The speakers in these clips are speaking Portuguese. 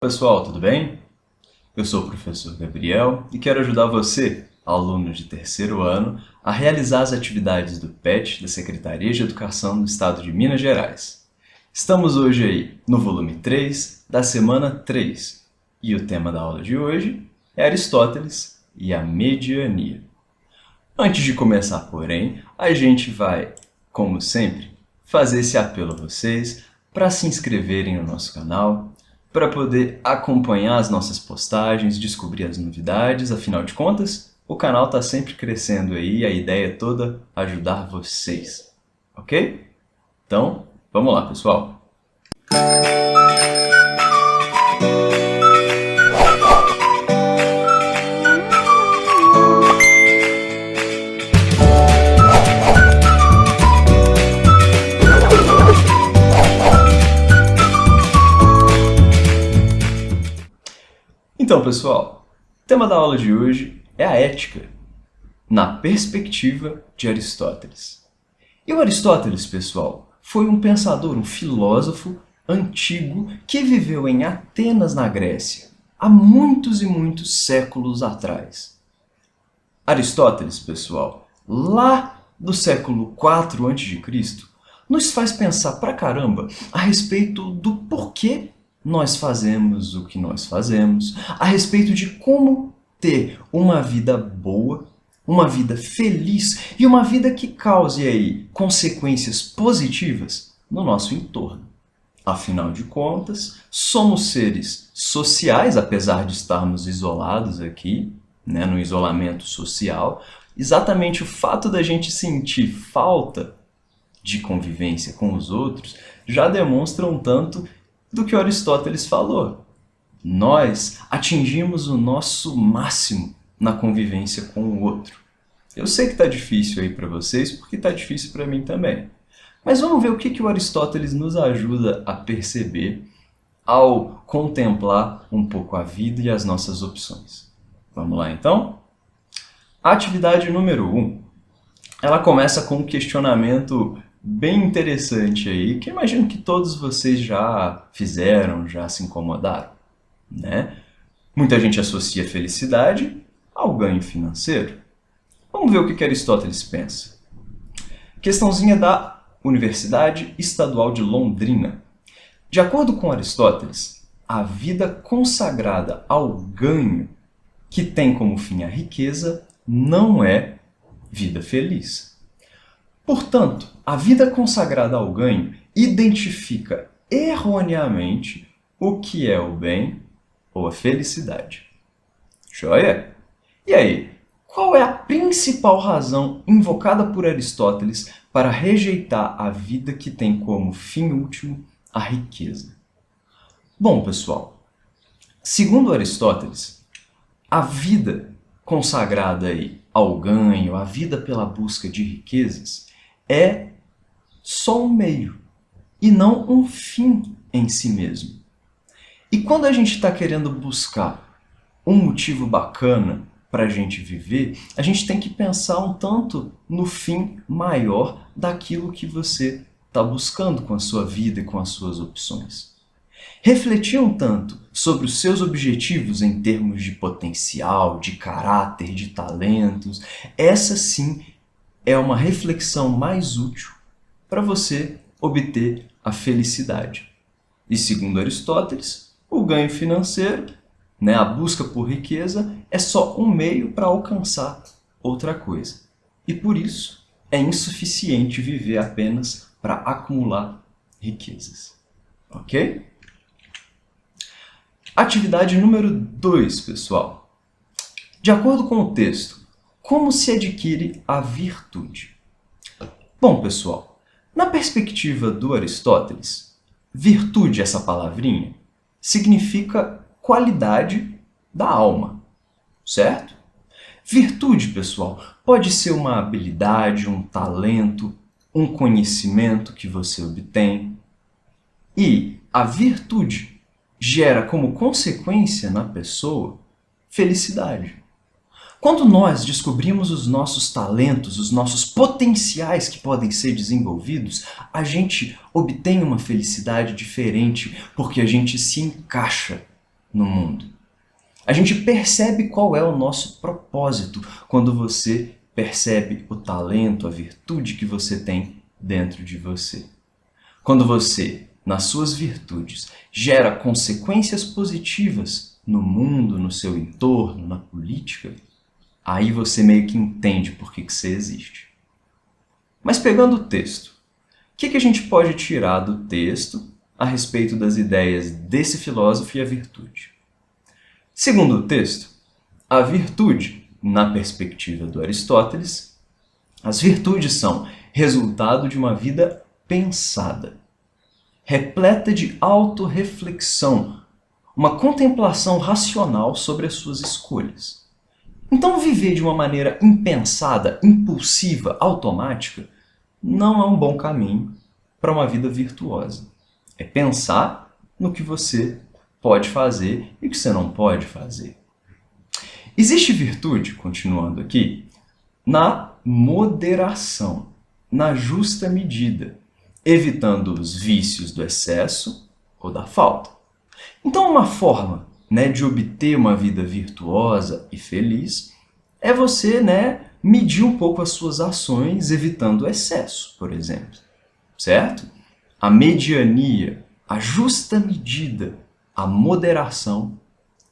Pessoal, tudo bem? Eu sou o professor Gabriel e quero ajudar você, aluno de terceiro ano, a realizar as atividades do PET da Secretaria de Educação do Estado de Minas Gerais. Estamos hoje aí no volume 3 da semana 3 e o tema da aula de hoje é Aristóteles e a mediania. Antes de começar, porém, a gente vai, como sempre, fazer esse apelo a vocês para se inscreverem no nosso canal, para poder acompanhar as nossas postagens, descobrir as novidades. Afinal de contas, o canal está sempre crescendo aí e a ideia é toda ajudar vocês, ok? Então, vamos lá, pessoal! Então, pessoal, o tema da aula de hoje é a ética, na perspectiva de Aristóteles. E o Aristóteles, pessoal, foi um pensador, um filósofo antigo que viveu em Atenas, na Grécia, há muitos e muitos séculos atrás. Aristóteles, pessoal, lá do século IV a.C., nos faz pensar pra caramba a respeito do porquê nós fazemos o que nós fazemos, a respeito de como ter uma vida boa, uma vida feliz e uma vida que cause aí consequências positivas no nosso entorno. Afinal de contas, somos seres sociais, apesar de estarmos isolados aqui, no isolamento social. Exatamente o fato da gente sentir falta de convivência com os outros já demonstra um tanto do que Aristóteles falou. Nós atingimos o nosso máximo na convivência com o outro. Eu sei que está difícil aí para vocês, porque está difícil para mim também. Mas vamos ver o que o Aristóteles nos ajuda a perceber ao contemplar um pouco a vida e as nossas opções. Vamos lá, então? A atividade número 1, ela começa com um questionamento bem interessante aí, que eu imagino que todos vocês já fizeram, já se incomodaram, né? Muita gente associa felicidade ao ganho financeiro. Vamos ver o que Aristóteles pensa. Questãozinha da Universidade Estadual de Londrina. De acordo com Aristóteles, a vida consagrada ao ganho, que tem como fim a riqueza, não é vida feliz. Portanto, a vida consagrada ao ganho identifica erroneamente o que é o bem ou a felicidade. Joia? E aí, qual é a principal razão invocada por Aristóteles para rejeitar a vida que tem como fim último a riqueza? Bom, pessoal, segundo Aristóteles, a vida consagrada aí ao ganho, a vida pela busca de riquezas, é só um meio e não um fim em si mesmo. E quando a gente está querendo buscar um motivo bacana para a gente viver, a gente tem que pensar um tanto no fim maior daquilo que você está buscando com a sua vida e com as suas opções. Refletir um tanto sobre os seus objetivos em termos de potencial, de caráter, de talentos, essa sim é uma reflexão mais útil para você obter a felicidade. E segundo Aristóteles, o ganho financeiro, a busca por riqueza, é só um meio para alcançar outra coisa. E por isso é insuficiente viver apenas para acumular riquezas. Ok? Atividade número 2, pessoal. De acordo com o texto, como se adquire a virtude? Bom, pessoal, na perspectiva do Aristóteles, virtude, essa palavrinha, significa qualidade da alma, certo? Virtude, pessoal, pode ser uma habilidade, um talento, um conhecimento que você obtém. E a virtude gera como consequência na pessoa felicidade. Quando nós descobrimos os nossos talentos, os nossos potenciais que podem ser desenvolvidos, a gente obtém uma felicidade diferente porque a gente se encaixa no mundo. A gente percebe qual é o nosso propósito quando você percebe o talento, a virtude que você tem dentro de você. Quando você, nas suas virtudes, gera consequências positivas no mundo, no seu entorno, na política, aí você meio que entende por que você existe. Mas pegando o texto, o que a gente pode tirar do texto a respeito das ideias desse filósofo e a virtude? Segundo o texto, a virtude, na perspectiva do Aristóteles, as virtudes são resultado de uma vida pensada, repleta de autorreflexão, uma contemplação racional sobre as suas escolhas. Então, viver de uma maneira impensada, impulsiva, automática, não é um bom caminho para uma vida virtuosa. É pensar no que você pode fazer e o que você não pode fazer. Existe virtude, continuando aqui, na moderação, na justa medida, evitando os vícios do excesso ou da falta. Então, uma forma de obter uma vida virtuosa e feliz é você medir um pouco as suas ações, evitando o excesso, por exemplo. Certo? A mediania, a justa medida, a moderação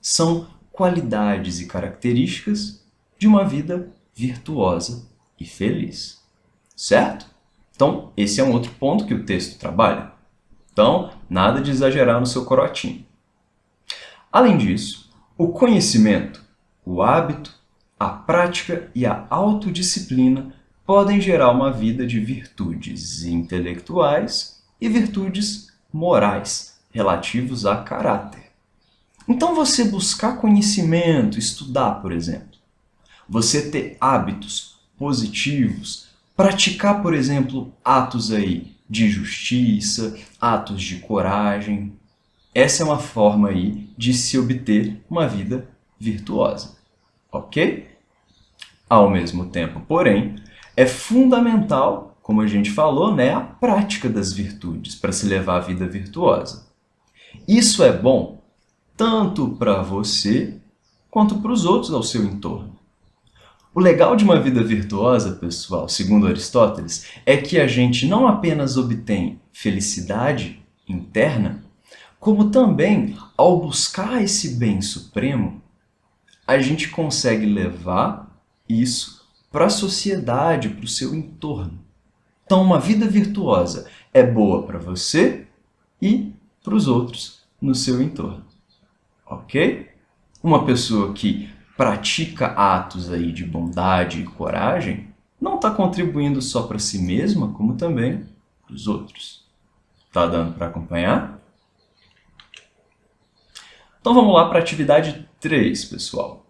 são qualidades e características de uma vida virtuosa e feliz. Certo? Então, esse é um outro ponto que o texto trabalha. Então, nada de exagerar no seu corotinho. Além disso, o conhecimento, o hábito, a prática e a autodisciplina podem gerar uma vida de virtudes intelectuais e virtudes morais, relativos a caráter. Então, você buscar conhecimento, estudar, por exemplo, você ter hábitos positivos, praticar, por exemplo, atos de justiça, atos de coragem. Essa é uma forma de se obter uma vida virtuosa, ok? Ao mesmo tempo, porém, é fundamental, como a gente falou, a prática das virtudes para se levar a vida virtuosa. Isso é bom tanto para você quanto para os outros ao seu entorno. O legal de uma vida virtuosa, pessoal, segundo Aristóteles, é que a gente não apenas obtém felicidade interna, como também, ao buscar esse bem supremo, a gente consegue levar isso para a sociedade, para o seu entorno. Então, uma vida virtuosa é boa para você e para os outros no seu entorno. Ok? Uma pessoa que pratica atos de bondade e coragem não está contribuindo só para si mesma, como também para os outros. Tá dando para acompanhar? Então vamos lá para a atividade 3, pessoal.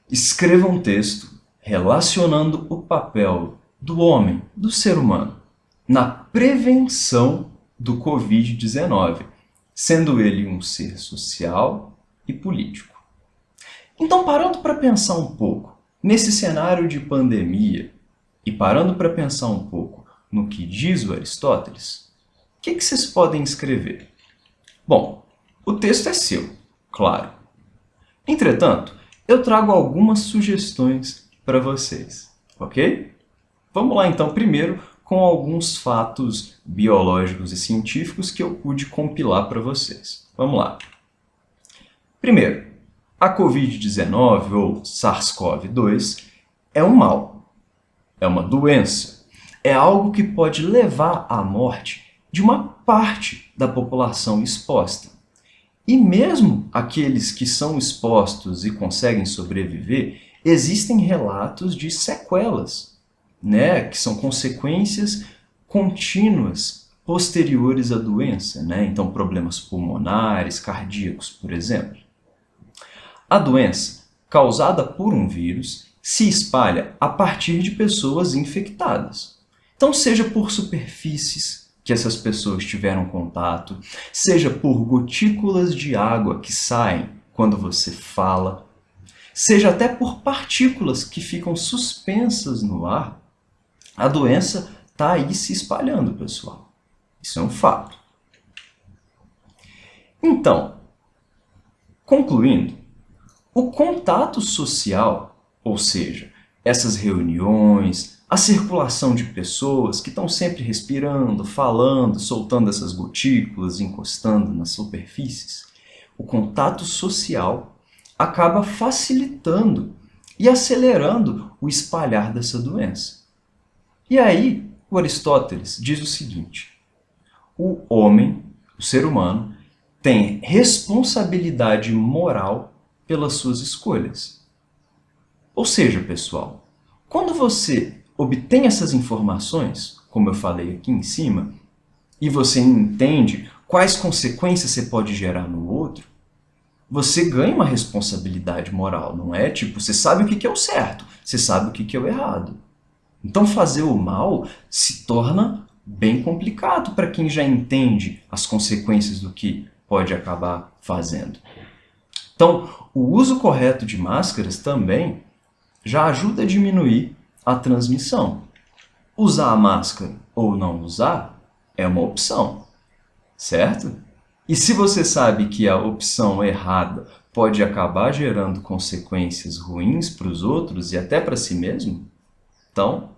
Escreva um texto relacionando o papel do homem, do ser humano, na prevenção do Covid-19, sendo ele um ser social e político. Então, parando para pensar um pouco nesse cenário de pandemia e parando para pensar um pouco no que diz o Aristóteles, o que vocês podem escrever? Bom, o texto é seu, claro. Entretanto, eu trago algumas sugestões para vocês, ok? Vamos lá então primeiro com alguns fatos biológicos e científicos que eu pude compilar para vocês. Vamos lá. Primeiro, a Covid-19 ou SARS-CoV-2 é um mal, é uma doença, é algo que pode levar à morte de uma parte da população exposta. E mesmo aqueles que são expostos e conseguem sobreviver, existem relatos de sequelas, que são consequências contínuas posteriores à doença, então problemas pulmonares, cardíacos, por exemplo. A doença, causada por um vírus, se espalha a partir de pessoas infectadas. Então, seja por superfícies que essas pessoas tiveram contato, seja por gotículas de água que saem quando você fala, seja até por partículas que ficam suspensas no ar, a doença está aí se espalhando, pessoal. Isso é um fato. Então, Concluindo, o contato social, ou seja, essas reuniões, a circulação de pessoas que estão sempre respirando, falando, soltando essas gotículas, encostando nas superfícies, o contato social acaba facilitando e acelerando o espalhar dessa doença. E aí, o Aristóteles diz o seguinte: o homem, o ser humano, tem responsabilidade moral pelas suas escolhas. Ou seja, pessoal, quando você obtém essas informações, como eu falei aqui em cima, e você entende quais consequências você pode gerar no outro, você ganha uma responsabilidade moral, não é? Tipo, você sabe o que é o certo, você sabe o que é o errado. Então fazer o mal se torna bem complicado para quem já entende as consequências do que pode acabar fazendo. Então, o uso correto de máscaras também já ajuda a diminuir a transmissão. Usar a máscara ou não usar é uma opção, certo? E se você sabe que a opção errada pode acabar gerando consequências ruins para os outros e até para si mesmo, então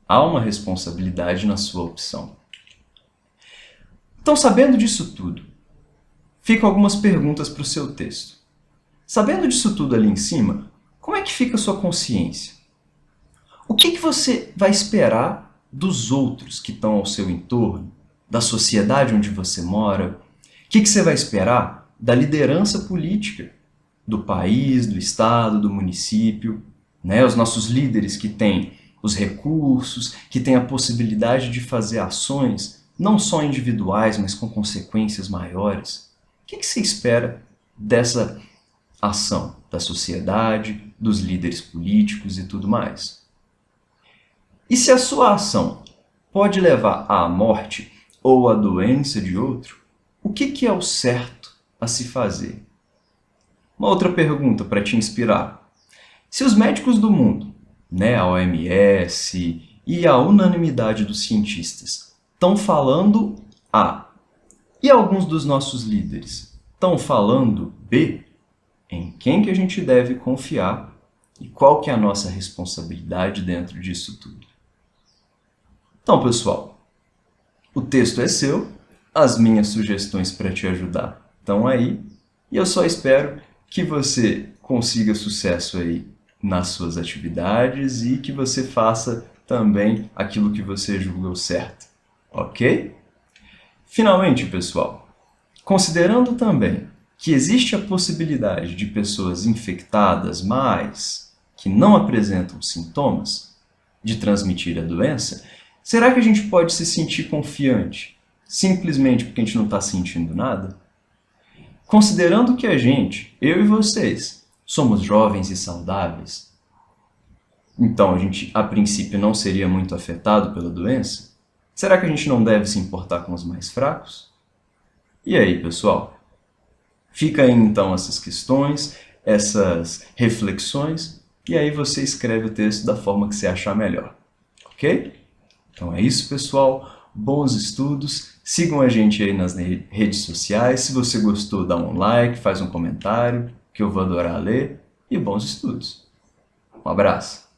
há uma responsabilidade na sua opção. Então, sabendo disso tudo, ficam algumas perguntas para o seu texto. Sabendo disso tudo ali em cima, como é que fica a sua consciência? O que você vai esperar dos outros que estão ao seu entorno, da sociedade onde você mora? O que você vai esperar da liderança política do país, do estado, do município, né? Os nossos líderes que têm os recursos, que têm a possibilidade de fazer ações não só individuais, mas com consequências maiores. O que você espera dessa ação da sociedade, dos líderes políticos e tudo mais? E se a sua ação pode levar à morte ou à doença de outro, o que é o certo a se fazer? Uma outra pergunta para te inspirar. Se os médicos do mundo, né, a OMS e a unanimidade dos cientistas, estão falando A, e alguns dos nossos líderes estão falando B, em quem que a gente deve confiar e qual que é a nossa responsabilidade dentro disso tudo? Então, pessoal, o texto é seu, as minhas sugestões para te ajudar estão aí, e eu só espero que você consiga sucesso aí nas suas atividades e que você faça também aquilo que você julga certo, ok? Finalmente, pessoal, considerando também que existe a possibilidade de pessoas infectadas, mas que não apresentam sintomas de transmitir a doença, será que a gente pode se sentir confiante simplesmente porque a gente não está sentindo nada? Considerando que a gente, eu e vocês, somos jovens e saudáveis, então a gente, a princípio, não seria muito afetado pela doença, será que a gente não deve se importar com os mais fracos? E aí, pessoal? Fica aí então essas questões, essas reflexões, e aí você escreve o texto da forma que você achar melhor, ok? Então é isso, pessoal. Bons estudos. Sigam a gente aí nas redes sociais. Se você gostou, dá um like, faz um comentário, que eu vou adorar ler. E bons estudos. Um abraço.